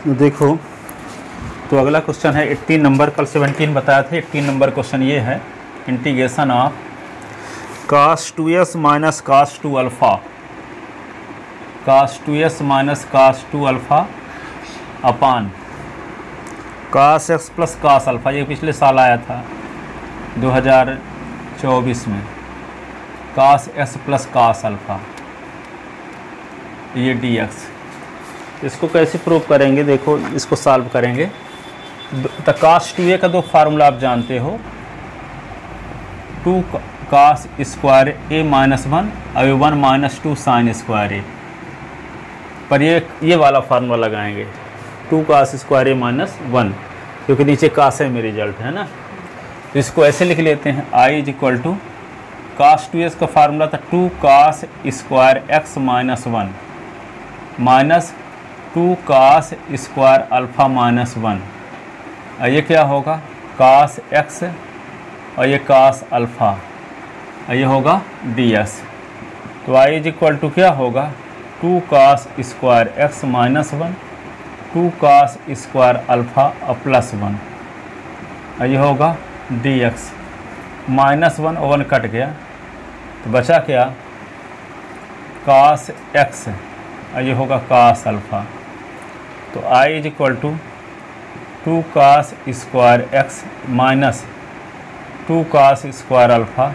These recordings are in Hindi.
देखो, तो अगला क्वेश्चन है 18 नंबर, कल 17 बताया था। 18 नंबर क्वेश्चन ये है, integration of cos 2s minus cos 2 alpha, cos 2s minus cos 2 alpha upon cos x plus cos alpha. ये पिछले साल आया था 2024 में, cos s plus cos alpha, ये dx। इसको कैसे प्रूव करेंगे? देखो, इसको सॉल्व करेंगे तो cos 2a का दो फार्मूला आप जानते हो, 2 cos स्क्वायर a माइनस 1 और 1 माइनस 2 साइन स्क्वायर a, पर ये वाला फार्मूला लगाएंगे 2 cos स्क्वायर a माइनस 1, क्योंकि नीचे cos में रिजल्ट है ना। तो इसको ऐसे लिख लेते हैं, I is equal to cos 2s का फार्मूला था 2 cos square x minus 1 minus 2 cos square alpha minus 1, और ये क्या होगा cos x और ये cos अल्फ़ा, और ये होगा ds। तो I इज इक्वल टू क्या होगा 2 cos square x minus 1 2 cos square alpha और प्लस 1, और ये होगा dx। माइनस 1 और 1 कट गया तो बचा क्या cos x, और ये होगा cos अल्फ़ा। तो I is equal to 2 cos square x minus 2 cos square alpha,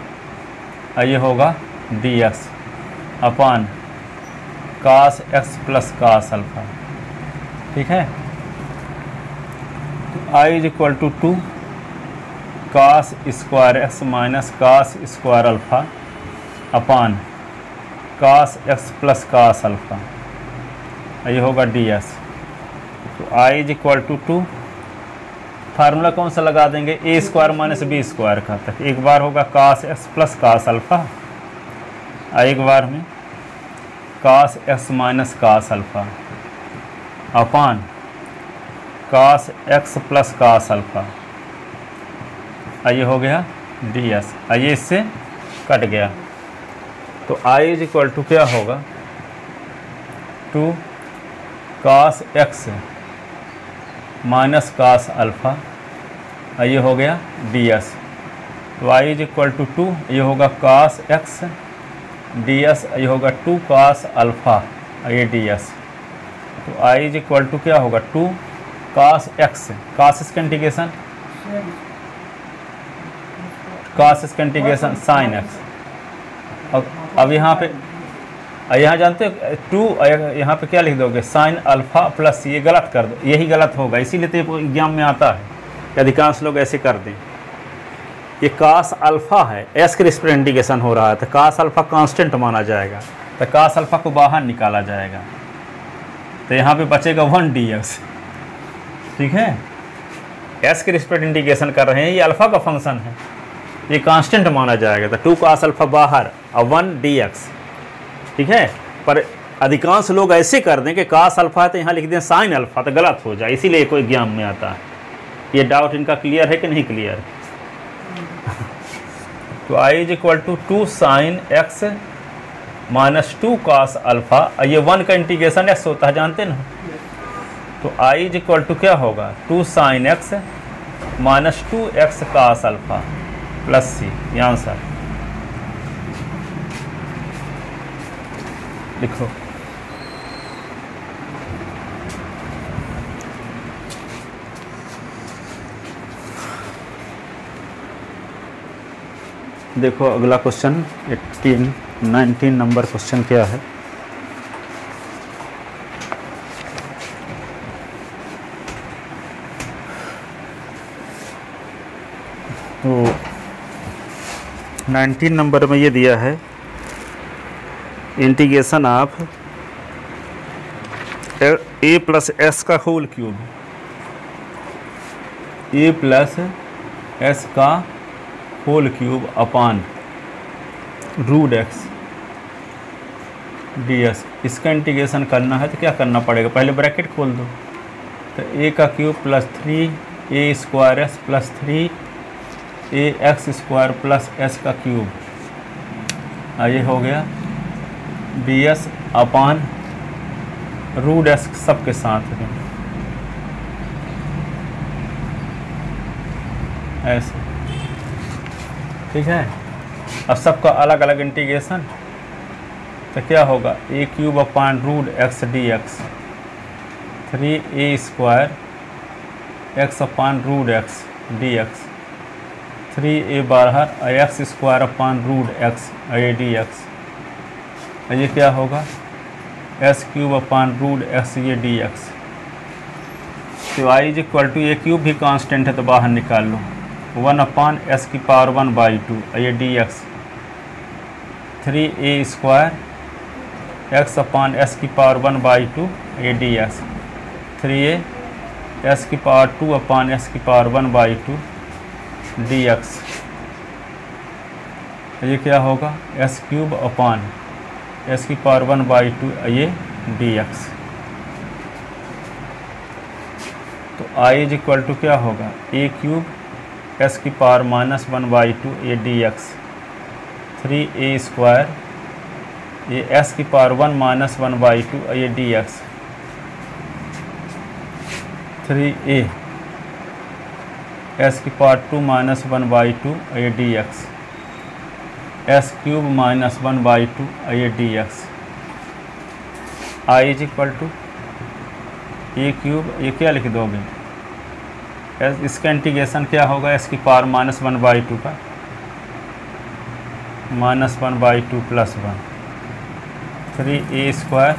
और ये होगा dx upon cos x plus cos alpha. ठीक है, तो I is equal to 2 cos square x minus cos square alpha upon cos x plus cos alpha, ये होगा ds। तो I is equal to 2, formula कौन सा लगा देंगे, a square minus b square का, तक एक बार होगा cos x plus cos alpha, और एक बार में cos x minus cos alpha upon cos x plus cos alpha, ये हो गया ds, ये इससे कट गया। तो I इज इक्वल टू क्या होगा 2 cos x minus cos alpha, ये हो गया ds। तो I इज इक्वल टू 2, ये होगा cos x ds, ये होगा 2 cos अल्फ़ा, ये ds। तो I इज इक्वल टू क्या होगा 2 cos x, cos इसका इंटीग्रेशन cos इसका इंटीग्रेशन sin x। अब यहाँ पे यहाँ जानते हो 2, यहाँ पे क्या लिख दोगे sin अल्फ़ा प्लस, ये गलत कर दो, यही गलत होगा, इसीलिए तो एग्जाम में आता है कि अधिकांश लोग ऐसे कर दें। ये cos अल्फ़ा है, s के रिस्पेक्ट इंटीग्रेशन हो रहा है, तो cos अल्फ़ा कांस्टेंट माना जाएगा, तो cos अल्फ़ा को बाहर निकाला जाएगा, तो यहाँ पे बचेगा 1 dx। ठीक है, s के रिस्पेक्ट इंटीग्रेशन कर रहे हैं, ये अल्फ़ा का फंक्शन है, ये कांस्टेंट माना जाएगा, तो 2 cos अल्फ़ा बाहर और 1 dx। ठीक है, पर अधिकांश लोग ऐसे कर दें कि cos अल्फ़ा है तो यहाँ लिख दें sin अल्फ़ा, तो गलत हो जाए, इसीलिए कोई एग्जाम में आता है। ये डाउट इनका क्लियर है कि नहीं क्लियर? तो I is equal to 2 sin x minus 2 cos alpha, ये 1 का इंटीग्रेशन x होता है, जानते ना। तो I इज इक्वल टू क्या होगा 2 sin x minus 2x cos alpha plus c, ये आंसर लिखो। देखो अगला क्वेश्चन 19 नंबर क्वेश्चन क्या है। तो 19 नंबर में ये दिया है integration of a plus s का whole cube, a plus s का whole cube upon root x ds। इसका इंटीग्रेशन करना है तो क्या करना पड़ेगा, पहले ब्रैकेट खोल दो, तो a का cube plus 3a square s plus 3ax square plus s का क्यूब, ये हो गया ds अपान रूट s सब के साथ में ऐसे, ठीक है। अब सबका अलग अलग इंटीग्रेशन, तो क्या होगा, A cube upon root X D X, 3a square X upon root X D X, 3a बाहर X square upon root X A D X, ये क्या होगा, S cube upon root X ये डी एक्स। तो I is equal to A cube भी कांस्टेंट है तो बाहर निकाल लो, 1 अपान एस की पावर 1/2 ये D X, 3a square X upon S की पावर 1/2 ये डी एक्स, 3a एस की पावर 2 अपान एस की पावर 1/2 डी एक्स, ये क्या होगा, एस क्यूब अपान एस की पावर 1/2 ये डी एक्स। तो आई इज इक्वल टू क्या होगा, ए क्यूब एस की पावर -1/2 ए डी एक्स, 3a स्क्वायर ये एस की पावर 1 - 1/2 ये डी एक्स, 3a एस की पावर 2 - 1/2 ये डी एक्स, एस क्यूब -1/2 ये D x. I is equal to A cube, ये क्या लिख दोगे, इसका इंटीग्रेशन क्या होगा, एस की पावर -1/2 का -1/2 + 1, 3a स्क्वायर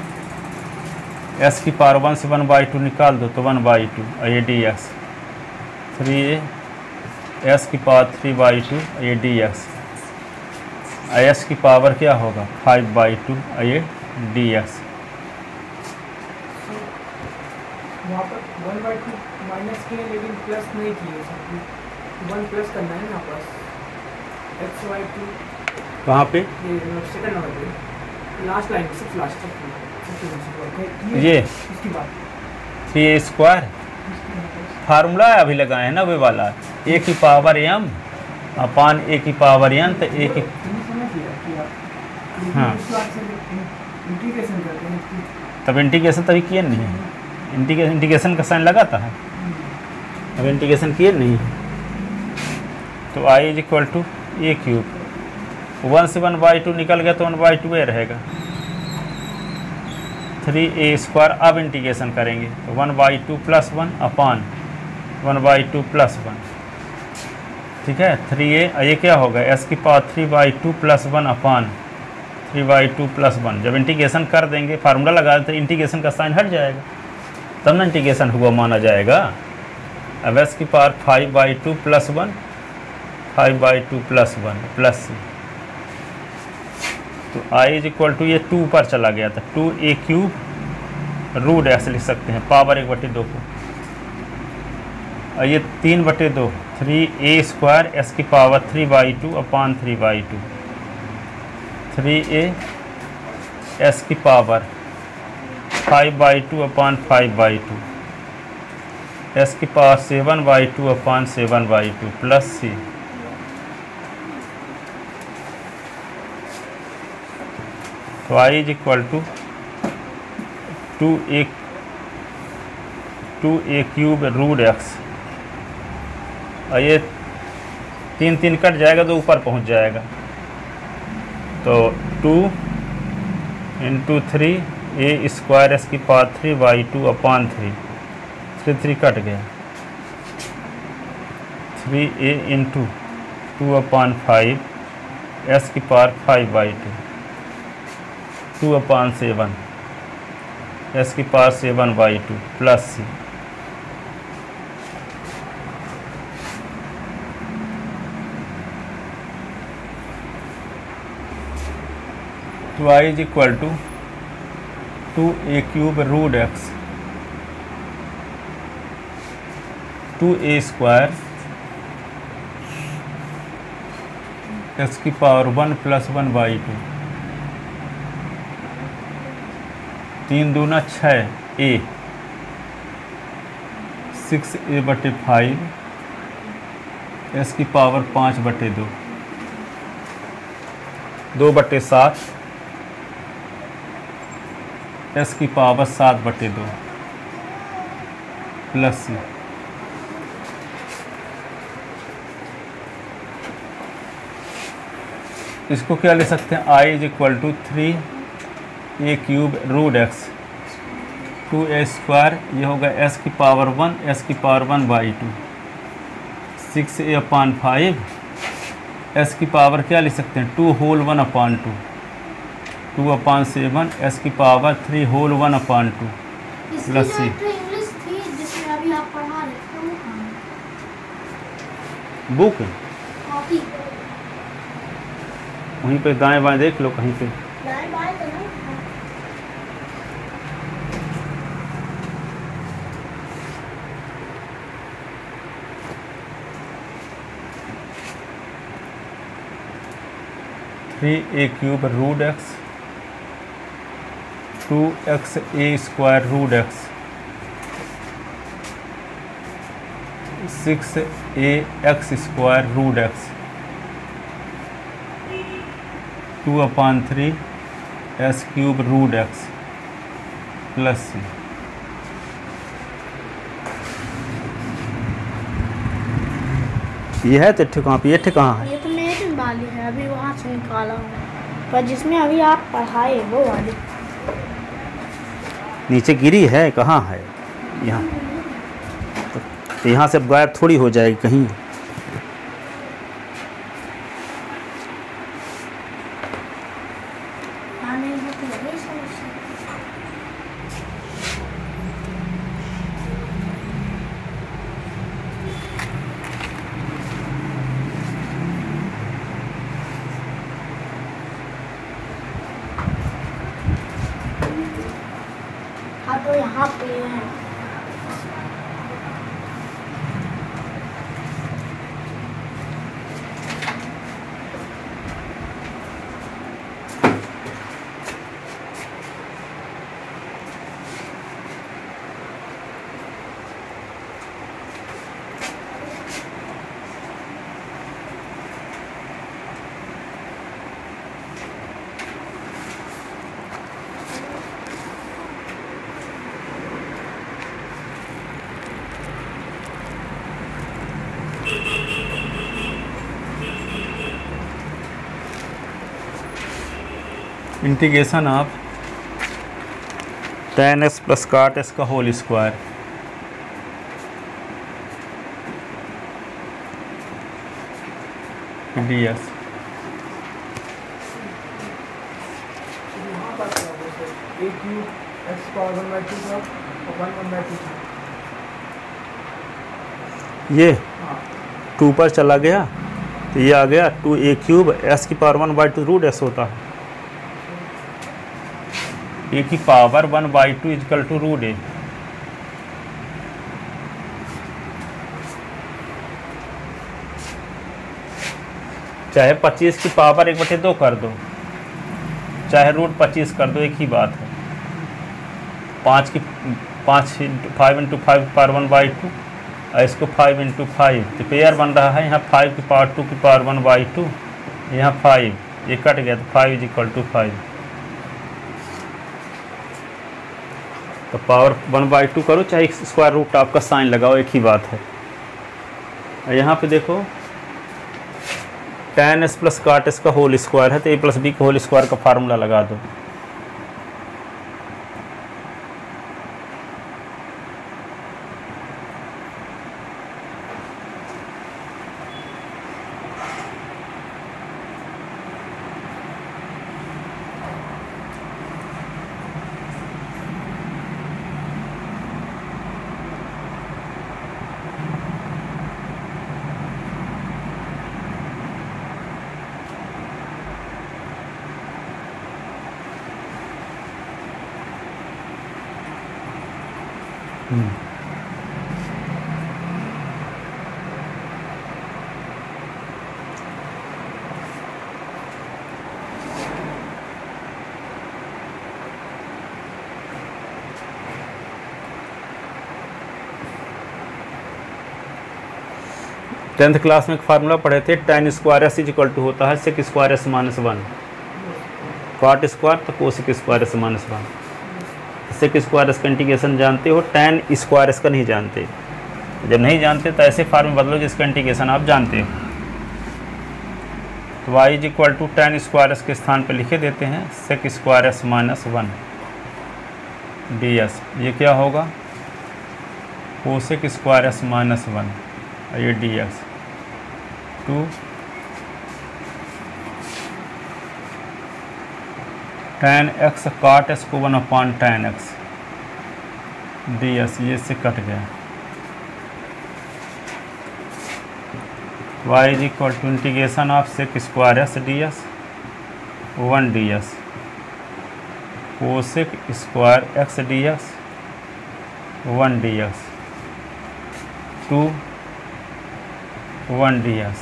एस की पावर 1 से 1/2 निकाल दो तो 1/2 ये डी एक्स, 3a एस की पावर 3/2 ये डी एक्स, एस की पावर क्या होगा 5/2 ये डी एक्स। वहाँ पर 1/2 माइनस किए लेकिन प्लस नहीं किए, 1 प्लस करना है ना बस, x/2 कहाँ पे, ये सेकंड नंबर पे लास्ट लाइन, सिर्फ लास्ट ये उसकी बात, 3a स्क्वायर फार्मूला अभी लगाए हैं ना वे वाला, ए की पावर m अपान ए की पावर n, तो ए की, हाँ इंटीग्रेशन करते हैं, तब इंटीग्रेशन तभी किए नहीं है, इंटीग्रेशन का साइन लगाता है, अब इंटीग्रेशन किए नहीं है। तो I is equal to A cube, 1 से 1/2 निकल गया तो 1/2 ये रहेगा, 3a स्क्वायर, अब इंटीग्रेशन करेंगे तो 1/2 + 1 अपान 1/2 + 1, ठीक है। 3a ये क्या होगा, एस की पावर 3/2 + 1 अपान 3/2 + 1, जब इंटीग्रेशन कर देंगे फार्मूला लगा देते इंटीग्रेशन का साइन हट जाएगा, तब ना इंटीग्रेशन हुआ माना जाएगा। अब एस की पावर 5/2 + 1, 5/2 + 1 प्लस, तो आई इज इक्वल टू ये 2 पर चला गया था, 2a क्यूब रूट ऐसे लिख सकते हैं, पावर 1/2 को, और ये 3/2, 3a स्क्वायर एस की पावर 3/2 अपान 3/2, 3a एस की पावर 5/2 अपान 5/2, एस की पावर 7/2 अपान 7/2 प्लस c, तो I is equal to 2a cube root X, और ये 3 कट जाएगा तो ऊपर पहुंच जाएगा, तो 2 × 3a स्क्वायर एस की पावर 3/2 अपान 3 कट गया, 3a × 2 अपान 5 एस की पावर 5/2, 2 अपान 7 एस की पावर 7/2 प्लस c, तो I is equal to 2a cube root X, 2a square X की पावर 1 + 1/2, 3 दूना 6 a, 6a/5 एस की पावर 5/2, 2/7 एस की पावर 7/2 प्लस c, इसको क्या ले सकते हैं, आई is equal to 3 A cube root X 2a square, ये होगा s की पावर 1 s की power 1 by 2 6a upon 5 s की पावर क्या ले सकते हैं 2 होल 1 अपान 2 2 अपान 7 s की power 3 whole 1 upon 2 plus c। English थी जिसमें अभी आप पढ़ा रहे थे वो कहाँ? बुक कॉपी वहीं पे दाएं बाएं देख लो कहीं पे। दाएं बाएं तो नहीं था। 3a cube root x 2xa square root x 6ax square root x 2 upon 3 s cube root x plus c। ये है तो ठिकाना पे, ये ठिकाना है। ये तो मेरे वाली है, अभी वहाँ से निकाला हूँ, पर जिसमें अभी आप पढ़ाए वो वाली। नीचे गिरी है, कहाँ है? यहाँ तो यहाँ से गायब थोड़ी हो जाएगी कहीं। हाँ नहीं होती है ये समस्या। हाँ तो यहाँ पे है। Integration of tan s plus cot s का होल स्क्वायर ds। यहाँ पर क्या होगा sir, a cube x power 1/2 का अपन 1/2 था। ये हाँ 2 पर चला गया तो ये आ गया 2a क्यूब s की पावर 1/2 रूट s होता है। a की power 1/2 is equal to root a। चाहे 25 की पावर 1/2 कर दो, चाहे रूट 25 कर दो, एक ही बात है। 5 5 इंटू 5 पावर 1/2 और इसको 5 इंटू 5 तो पेयर बन रहा है। यहाँ 5 की पावर 2 की पावर 1/2, यहाँ 5, ये कट गया तो 5 इज इक्वल टू 5। तो पावर 1/2 करो चाहे स्क्वायर रूट आपका साइन लगाओ, एक ही बात है। और यहाँ पे देखो tan s plus cot s का होल स्क्वायर है तो a प्लस बी का होल स्क्वायर का फार्मूला लगा दो। टेंथ क्लास में एक फार्मूला पढ़े थे, tan square s is equal to होता है sec square s minus 1, cot square तो cos square s minus 1। sec square s का इंटीग्रेशन जानते हो, tan स्क्वायर s का नहीं जानते। जब नहीं जानते तो ऐसे फार्म में बदलो जिसका इंटीग्रेशन आप जानते हो। तो y is equal to tan square s के स्थान पर लिखे देते हैं sec square S minus 1 ds। ये क्या होगा, कोसेक स्क्वायर एस माइनस 1 और ये dx to tan x cot s को 1/tan x ds। ये से कट गया। y is equal to integration of sec square s ds 1 ds cosec square x dx 1 dx to 1 dx।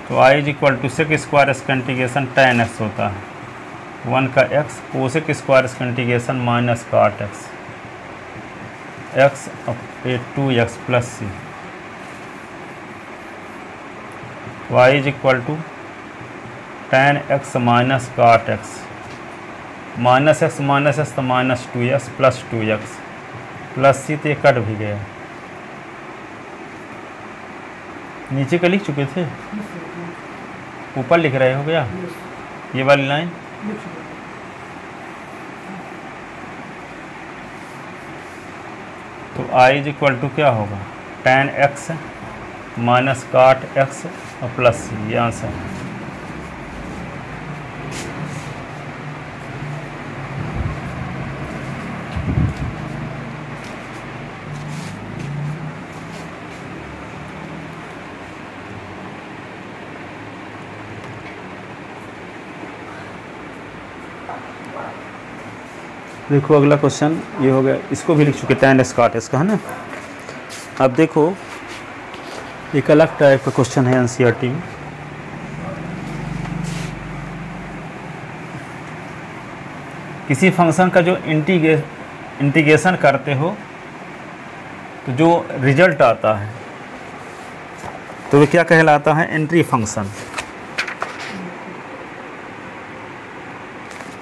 तो i is equal to sec square S का इंटीग्रेशन tan x होता है 1 का x कोसेक स्क्वायर एस का integration minus cot x x 2x plus c. y is equal to tan x minus cot x minus x तो minus 2x plus 2x plus C. तो ये कट भी गया। नीचे का लिख चुके थे, ऊपर लिख रहे हो गया ये वाली लाइन। तो i इज इक्वल टू क्या होगा, tan x minus cot x और प्लस सी। ये आंसर। देखो अगला क्वेश्चन ये हो गया, इसको भी लिख चुके tan x काट x का, है ना। अब देखो एक अलग टाइप का क्वेश्चन है एनसीईआरटी में। किसी फंक्शन का जो इंटीग्रेशन करते हो तो जो रिजल्ट आता है तो वो क्या कहलाता है, एंट्री फंक्शन।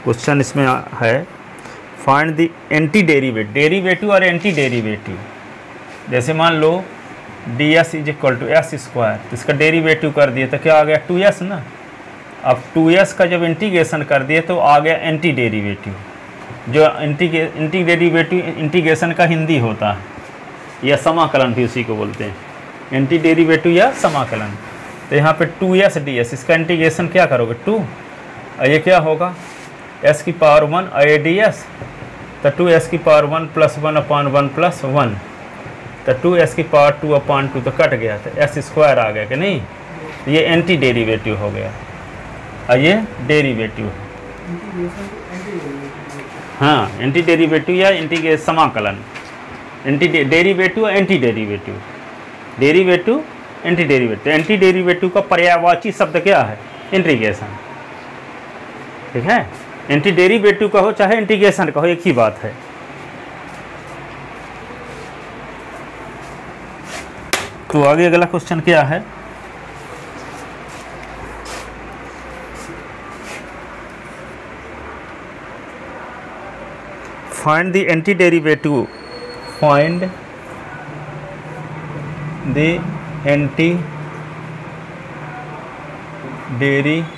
क्वेश्चन इसमें है फाइंड द एंटी डेरिवेटिव और एंटी डेरिवेटिव। जैसे मान लो ds is equal to s square, तो इसका डेरिवेटिव कर दिए तो क्या आ गया 2s ना। अब 2s का जब इंटीग्रेशन कर दिए तो आ गया एंटी डेरिवेटिव। जो एंटी डेरिवेटिव इंटीग्रेशन का हिंदी होता है, या समाकलन भी उसी को बोलते हैं, एंटी डेरिवेटिव या समाकलन। तो यहाँ पे 2s ds, इसका इंटीग्रेशन क्या करोगे 2, और ये क्या होगा s की पावर 1 और ये ds, तो 2s की पावर 1 प्लस 1/1 प्लस 1, तो 2s की पावर 2/2 तो कट गया, तो s स्क्वायर आ गया कि नहीं। ये एंटी डेरिवेटिव हो गया और ये डेरिवेटिव। हाँ, एंटी डेरिवेटिव या इंटीग्रेशन समाकलन। Anti derivative anti derivative, derivative anti derivative. Anti derivative का पर्यायवाची शब्द क्या है, इंटीग्रेशन। ठीक है, एंटी डेरिवेटिव कहो चाहे इंटीग्रेशन कहो एक ही बात है। तो आगे अगला क्वेश्चन क्या है, find the anti derivative, find the anti derivative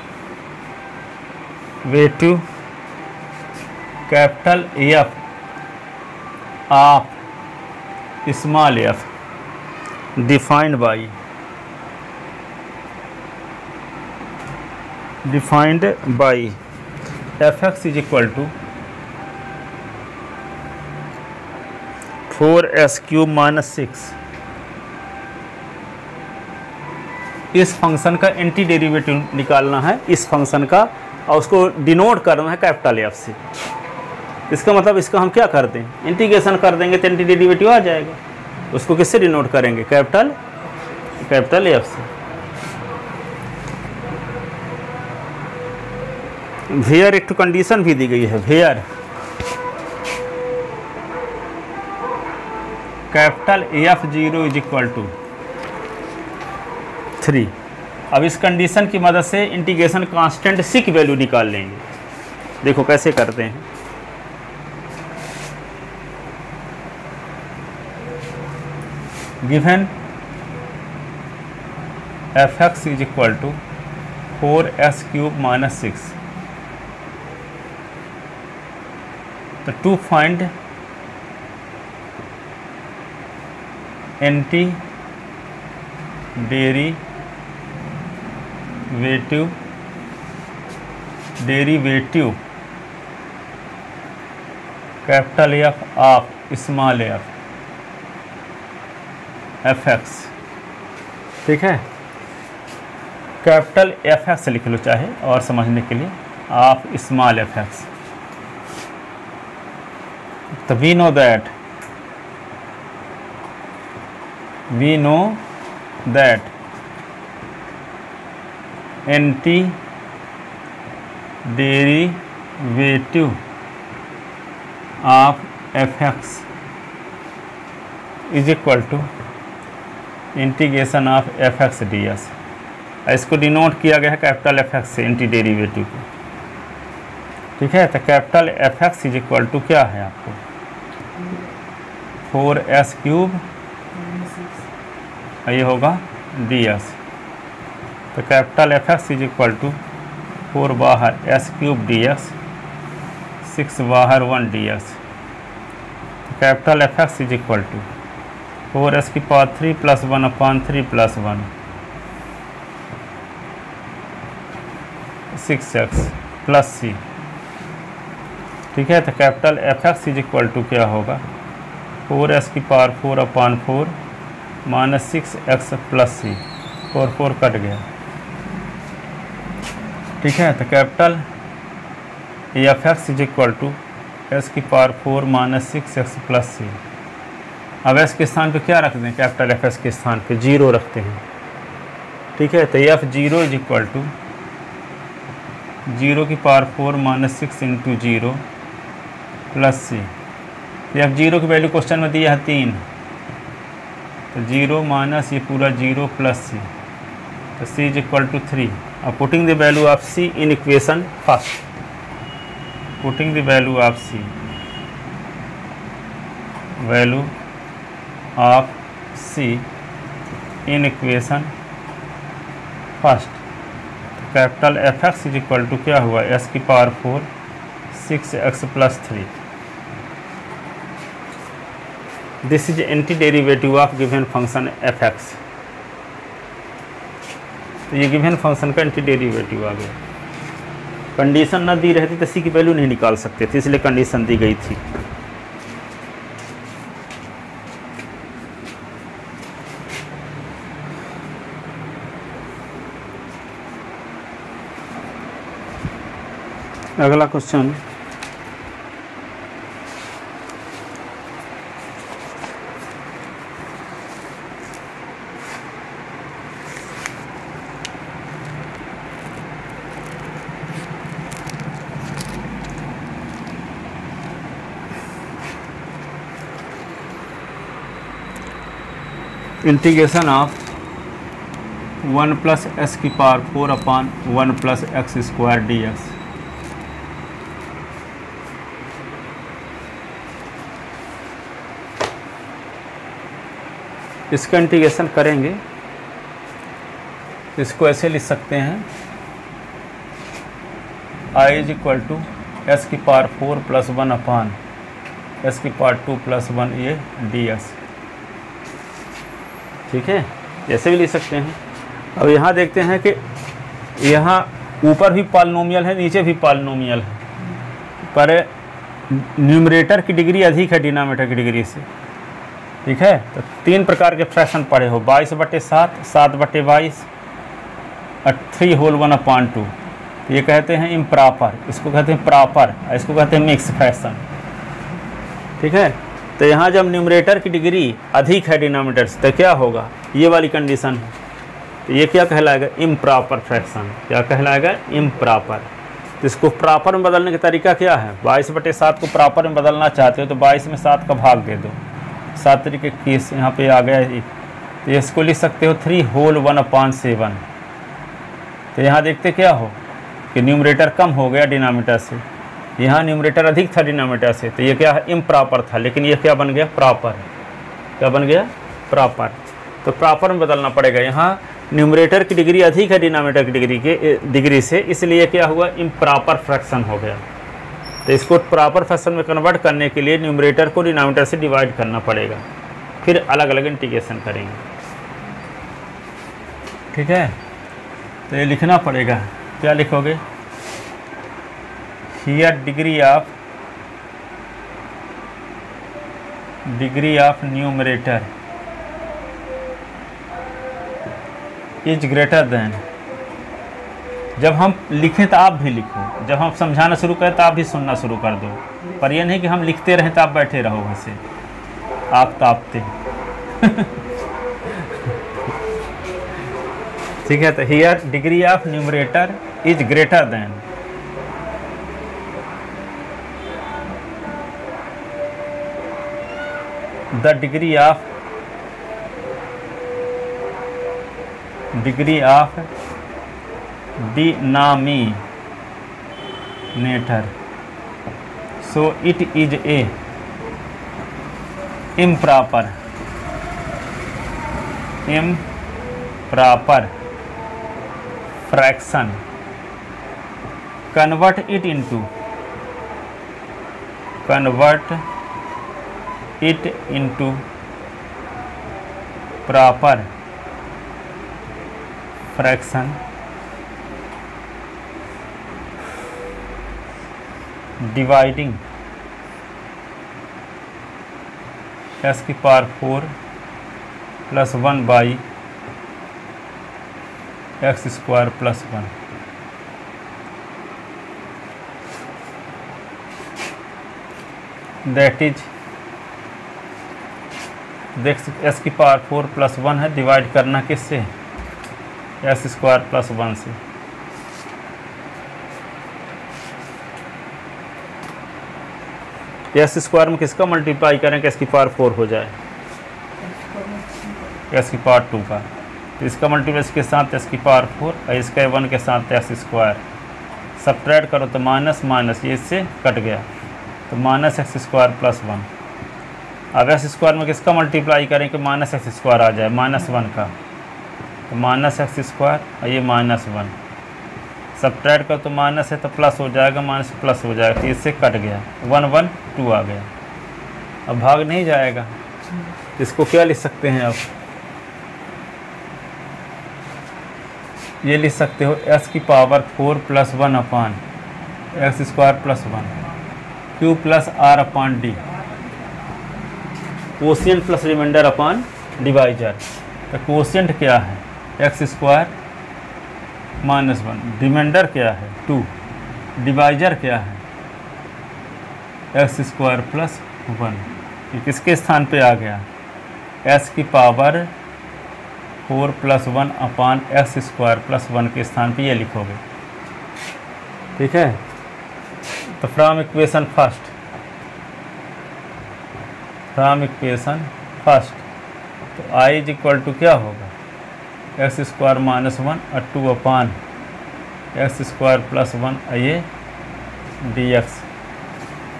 capital F of small f defined by fx is equal to 4s cube minus 6। इस फंक्शन का एंटी डेरिवेटिव निकालना है इस फंक्शन का, और उसको डिनोट करना है कैपिटल F से। इसका मतलब इसका हम क्या करते हैं, इंटीग्रेशन कर देंगे तो एंटी डेरिवेटिव आ जाएगा। उसको किससे डिनोट करेंगे, कैपिटल F से। वेयर एक तो कंडीशन भी दी गई है, where capital F0 is equal to 3। अब इस कंडीशन की मदद से इंटीग्रेशन कांस्टेंट सी की वैल्यू निकाल लेंगे। देखो कैसे करते हैं, given f x is equal to 4s³ minus 6। तो to find anti derivative capital F of small f x, ठीक है। कैपिटल एफ एक्स लिख लो चाहे और समझने के लिए ऑफ स्मॉल एफ एक्स। तो we know that anti derivative of f x is equal to integration of f x D S. इसको डिनोट किया गया है कैपिटल एफ एक्स से एंटी डेरिवेटिव को, ठीक है। तो capital F x is equal to क्या है आपको 4s³, ये होगा डी एस। तो capital F x is equal to 4 बाहर s³ dx, 6 बाहर 1 dx। Capital F x is equal to 4s³ plus 1/3 plus 1 6x plus c, ठीक है। तो capital F x is equal to क्या होगा 4s⁴/4 minus 6x plus c, 4 cut गया, ठीक है। तो capital F x is equal to s⁴ minus 6x plus c। अब s के स्थान पे क्या रखते हैं, कैपिटल एफ एस के स्थान पे 0 रखते हैं, ठीक है। तो f0 is equal to 0⁴ minus 6 into 0 plus c। f0 की वैल्यू क्वेश्चन में दिया है 3, तो 0 माइनस ये पूरा 0 प्लस c, तो c इज इक्वल टू 3। अब putting the value of c in equation first, putting the value of c, value of c in equation first. Capital F x is equal to क्या हुआ s⁴ 6x plus 3। This is anti derivative of given function F x. तो ये गिवन फंक्शन का एंटी डेरिवेटिव आ गया। कंडीशन ना दी रहती तो सी की वैल्यू नहीं निकाल सकते थे, इसलिए कंडीशन दी गई थी। अगला question, integration of 1 plus s⁴/1 plus x² dx। इसका इंटीग्रेशन करेंगे, इसको ऐसे लिख सकते हैं I is equal to s⁴ plus 1/s⁴ plus 1 ये ds, ठीक है। ऐसे भी लिख सकते हैं। अब यहाँ देखते हैं कि यहाँ ऊपर भी पॉलिनोमियल है, नीचे भी पॉलिनोमियल है, पर न्यूमरेटर की डिग्री अधिक है डिनोमिनेटर की डिग्री से, ठीक है। तो 3 प्रकार के फ्रैक्शन पढ़े हो, 22/7, 7/22 और 3 होल 1/2। तो ये कहते हैं इम्प्रॉपर, इसको कहते हैं प्रॉपर, इसको कहते हैं मिक्स फ्रैक्शन, ठीक है। तो यहाँ जब न्यूमरेटर की डिग्री अधिक है डिनोमिनेटर से तो क्या होगा, ये वाली कंडीशन है, तो ये क्या कहलाएगा इम्प्रॉपर फ्रैक्शन। क्या कहलाएगा इम्प्रॉपर। तो इसको प्रॉपर में बदलने का तरीका क्या है, 22/7 को प्रॉपर में बदलना चाहते हो तो 22 में 7 का भाग दे दो, 7 तरीके 21 यहाँ पे आ गया। तो इसको लिख सकते हो 3 होल 1/7। तो यहाँ देखते क्या हो कि न्यूमरेटर कम हो गया डिनोमिनेटर से, यहाँ न्यूमरेटर अधिक था डिनोमिनेटर से, तो ये क्या है इम्प्रॉपर था, लेकिन ये क्या बन गया प्रॉपर। क्या बन गया प्रॉपर। तो प्रॉपर में बदलना पड़ेगा। यहाँ न्यूमरेटर की डिग्री अधिक है डिनोमिनेटर की डिग्री से, इसलिए क्या हुआ, इम्प्रॉपर फ्रैक्शन हो गया। तो इसको प्रॉपर फ्रैक्शन में कन्वर्ट करने के लिए न्यूमरेटर को डिनोमिनेटर से डिवाइड करना पड़ेगा, फिर अलग अलग इंटीग्रेशन करेंगे। ठीक है, तो ये लिखना पड़ेगा। क्या लिखोगे, here degree of numerator is greater than. जब हम लिखें तो आप भी लिखो, जब हम समझाना शुरू करें तो आप भी सुनना शुरू कर दो, पर यह नहीं कि हम लिखते रहें तो आप बैठे रहो वैसे आप तापते। ठीक है, तो here degree of numerator is greater than the degree of denominator, so it is a improper fraction. Convert it into proper fraction dividing s की power 4 plus 1 by x square plus 1। That is देख एस की पावर 4 प्लस 1 है, डिवाइड करना किससे, एक्स स्क्वायर प्लस 1 से। एक्स स्क्वायर में किसका मल्टीप्लाई करें कि इसकी पावर 4 हो जाए, एक्स की पावर 2 का। तो इसका मल्टीप्लाई इसके साथ एक्स की पावर 4 और इसका 1 के साथ एक्स स्क्वायर, सब्ट्रैक्ट करो तो माइनस माइनस ये इससे कट गया, तो माइनस एक्स स्क्वायर प्लस 1। अब एक्स स्क्वायर में किसका मल्टीप्लाई करें कि माइनस एक्स स्क्वायर आ जाए, माइनस 1 का, तो माइनस एक्स स्क्वायर और ये माइनस 1, सब्ट्रैक्ट करो तो माइनस है तो प्लस हो जाएगा, माइनस प्लस हो जाएगा, तो इससे कट गया, 1 1 2 आ गया। अब भाग नहीं जाएगा, इसको क्या लिख सकते हैं आप, ये लिख सकते हो एक्स की power 4 plus 1 upon x square plus 1 Q plus R upon D, quotient plus remainder upon divisor. तो कोशिएंट क्या है, एक्स स्क्वायर माइनस 1, रिमाइंडर क्या है 2, डिवाइजर क्या है एक्स स्क्वायर प्लस 1। ये किसके स्थान पे आ गया, एक्स की power 4 plus 1 upon x square plus 1 के स्थान पे ये लिखोगे। ठीक है, तो फ्रॉम इक्वेशन फर्स्ट तो i इज इक्वल टू क्या होगा, एक्स स्क्वायर माइनस 1 और 2 अपान एक्स स्क्वायर प्लस 1 ये dx।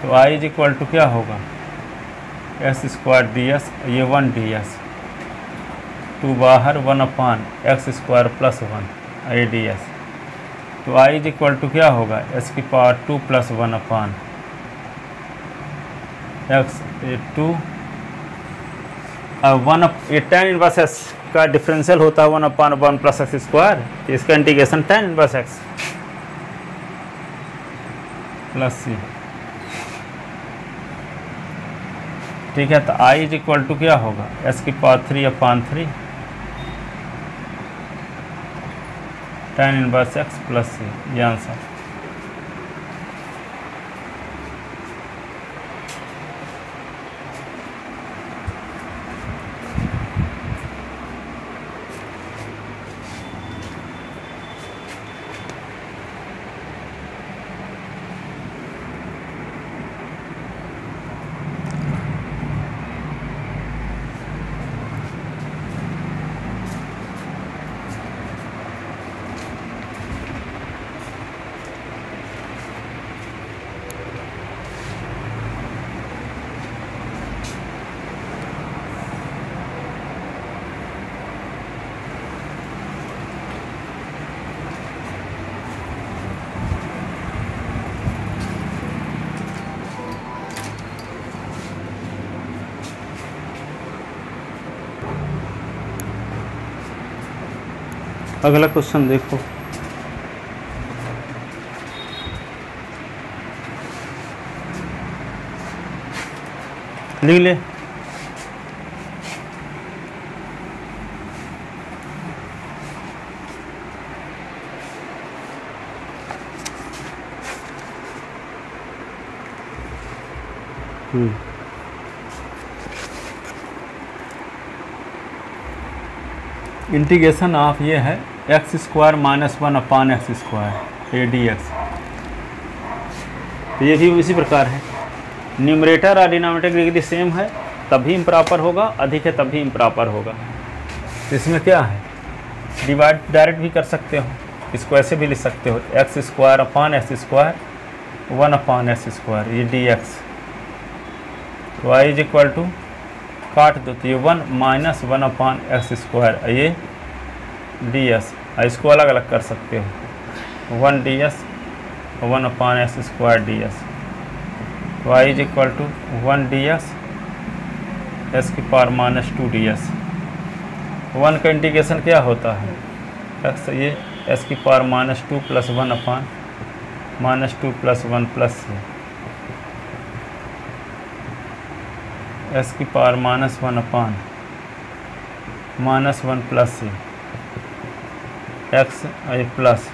तो i इज इक्वल टू क्या होगा, एक्स स्क्वायर ds ये 1 ds, 2 बाहर 1 अपान एक्स स्क्वायर प्लस 1 ये ds। तो i इज इक्वल टू क्या होगा, s की पावर 2 प्लस 1 अपान एक्स 2 1 ये tan इनवर्स x का डिफरेंशियल होता है 1 अपान 1 प्लस एक्स स्क्वायर, तो इसका integration tan inverse x plus c। ठीक है, तो i इज इक्वल टू क्या होगा, s की पावर 3 अपान 3 tan inverse x plus c, ये आंसर। अगला क्वेश्चन देखो, लिख ले। इंटीग्रेशन ऑफ ये है x square minus 1 upon x square ए डी एक्स। तो ये भी इसी प्रकार है, न्यूमरेटर और डिनोमिनेटर डिग्री सेम है तभी इम्प्रॉपर होगा, अधिक है तभी इम्प्रॉपर होगा। तो इसमें क्या है, डिवाइड डायरेक्ट भी कर सकते हो, इसको ऐसे भी लिख सकते हो एक्स स्क्वायर अपान x square 1 upon x square ये डी एक्स। तो आई इज इक्वल टू काट दो तो ये 1 माइनस 1 अपान एक्स स्क्वायर ये डी एस। इसको अलग अलग कर सकते हो 1 D S 1 upon x square D S. तो I is equal to 1 D S की पावर माइनस 2 डी एस। 1 का इंटीग्रेशन क्या होता है, एक्स ये एस की power minus 2 plus 1 upon minus 2 plus 1 plus S की power minus 1 upon minus 1 plus X ये प्लस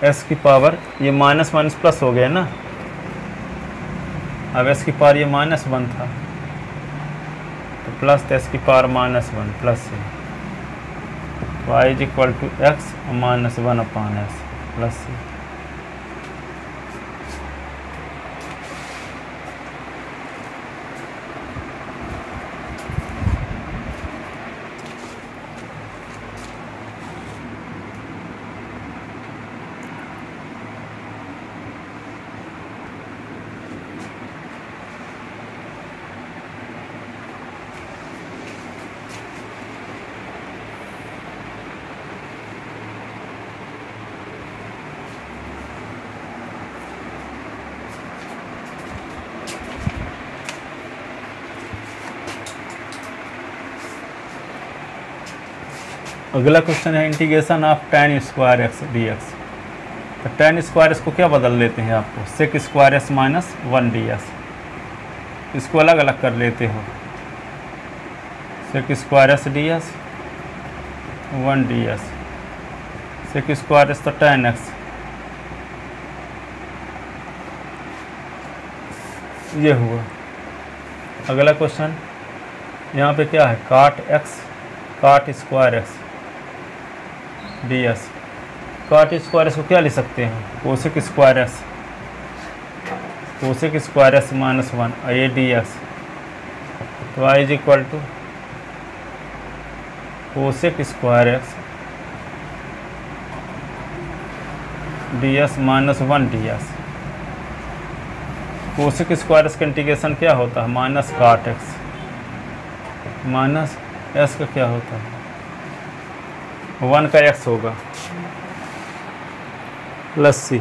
एस की पावर ये माइनस माइनस प्लस हो गया ना। अब एस की पावर ये माइनस 1 था तो प्लस एस की पावर माइनस 1 प्लस तो I is equal to X minus 1 upon X plus अगला क्वेश्चन है integration of tan square X D X. तो tan स्क्वायर इसको क्या बदल लेते हैं आपको sec square S minus 1 D S. इसको अलग अलग कर लेते हो sec square S D S 1 D S sec square S तो tan एक्स ये हुआ। अगला क्वेश्चन यहाँ पे क्या है काट स्क्वायर एक्स डी एस। काट स्क्वायर एस को क्या लिख सकते हैं कोसेक स्क्वायर एस माइनस 1 ये डी एस। तो I is equal to cosec square X D S minus 1 D S. Cosec square S का इंटीग्रेशन क्या होता है माइनस काट एक्स माइनस एस का क्या होता है 1 का एक्स होगा प्लस सी।